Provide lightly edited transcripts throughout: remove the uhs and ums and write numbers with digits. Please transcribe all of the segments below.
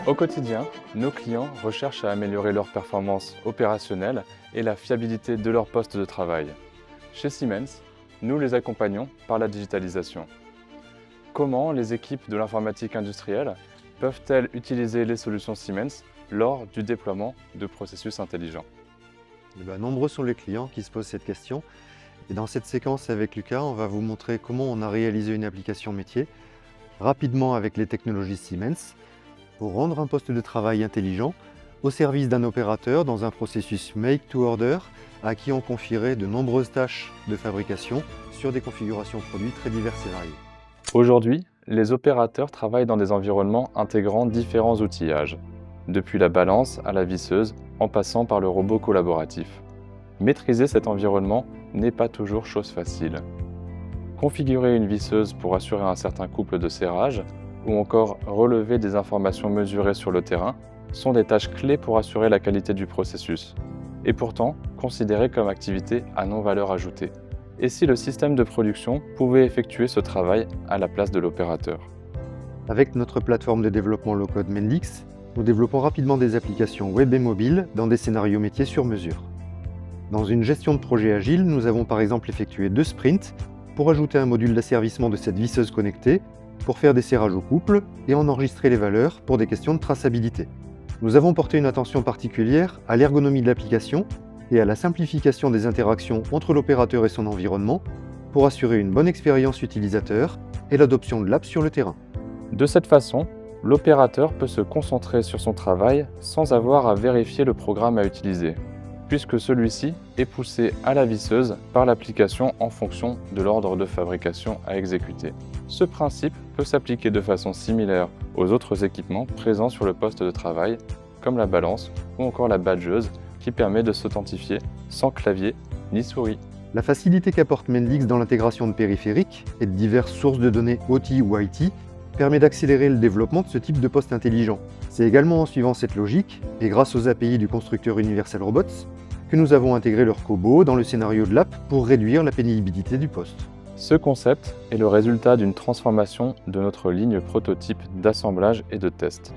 Au quotidien, nos clients recherchent à améliorer leur performance opérationnelle et la fiabilité de leur poste de travail. Chez Siemens, nous les accompagnons par la digitalisation. Comment les équipes de l'informatique industrielle peuvent-elles utiliser les solutions Siemens lors du déploiement de processus intelligents? Nombreux sont les clients qui se posent cette question. Et dans cette séquence avec Lucas, on va vous montrer comment on a réalisé une application métier rapidement avec les technologies Siemens pour rendre un poste de travail intelligent au service d'un opérateur dans un processus make to order à qui on confierait de nombreuses tâches de fabrication sur des configurations produits très diverses et variées. Aujourd'hui, les opérateurs travaillent dans des environnements intégrant différents outillages, depuis la balance à la visseuse, en passant par le robot collaboratif. Maîtriser cet environnement n'est pas toujours chose facile. Configurer une visseuse pour assurer un certain couple de serrage, ou encore relever des informations mesurées sur le terrain, sont des tâches clés pour assurer la qualité du processus, et pourtant considérées comme activités à non-valeur ajoutée. Et si le système de production pouvait effectuer ce travail à la place de l'opérateur? Avec notre plateforme de développement low-code Mendix, nous développons rapidement des applications web et mobiles dans des scénarios métiers sur mesure. Dans une gestion de projet agile, nous avons par exemple effectué 2 sprints pour ajouter un module d'asservissement de cette visseuse connectée, pour faire des serrages au couple et en enregistrer les valeurs pour des questions de traçabilité. Nous avons porté une attention particulière à l'ergonomie de l'application et à la simplification des interactions entre l'opérateur et son environnement pour assurer une bonne expérience utilisateur et l'adoption de l'app sur le terrain. De cette façon, l'opérateur peut se concentrer sur son travail sans avoir à vérifier le programme à utiliser, puisque celui-ci est poussé à la visseuse par l'application en fonction de l'ordre de fabrication à exécuter. Ce principe peut s'appliquer de façon similaire aux autres équipements présents sur le poste de travail, comme la balance ou encore la badgeuse qui permet de s'authentifier sans clavier ni souris. La facilité qu'apporte Mendix dans l'intégration de périphériques et de diverses sources de données OT ou IT permet d'accélérer le développement de ce type de poste intelligent. C'est également en suivant cette logique, et grâce aux API du constructeur Universal Robots, que nous avons intégré leur cobo dans le scénario de l'app pour réduire la pénibilité du poste. Ce concept est le résultat d'une transformation de notre ligne prototype d'assemblage et de test.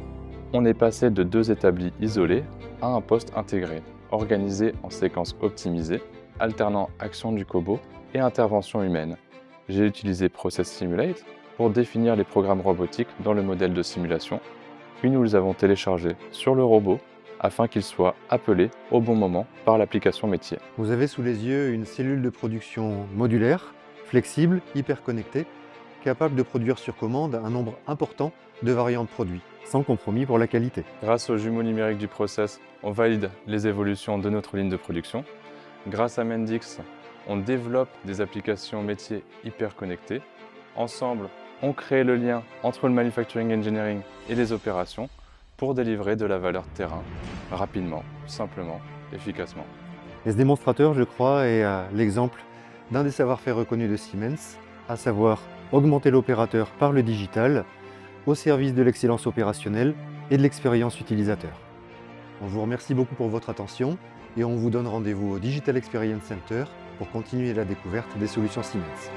On est passé de 2 établis isolés à un poste intégré, organisé en séquences optimisées, alternant action du cobo et intervention humaine. J'ai utilisé Process Simulate pour définir les programmes robotiques dans le modèle de simulation, puis nous les avons téléchargés sur le robot afin qu'ils soient appelés au bon moment par l'application métier. Vous avez sous les yeux une cellule de production modulaire, flexible, hyper connectée, capable de produire sur commande un nombre important de variants de produits, sans compromis pour la qualité. Grâce au jumeau numérique du process, on valide les évolutions de notre ligne de production. Grâce à Mendix, on développe des applications métiers hyper connectées. Ensemble, on crée le lien entre le manufacturing engineering et les opérations pour délivrer de la valeur terrain, rapidement, simplement, efficacement. Et ce démonstrateur, je crois, est l'exemple d'un des savoir-faire reconnus de Siemens, à savoir augmenter l'opérateur par le digital au service de l'excellence opérationnelle et de l'expérience utilisateur. On vous remercie beaucoup pour votre attention et on vous donne rendez-vous au Digital Experience Center pour continuer la découverte des solutions Siemens.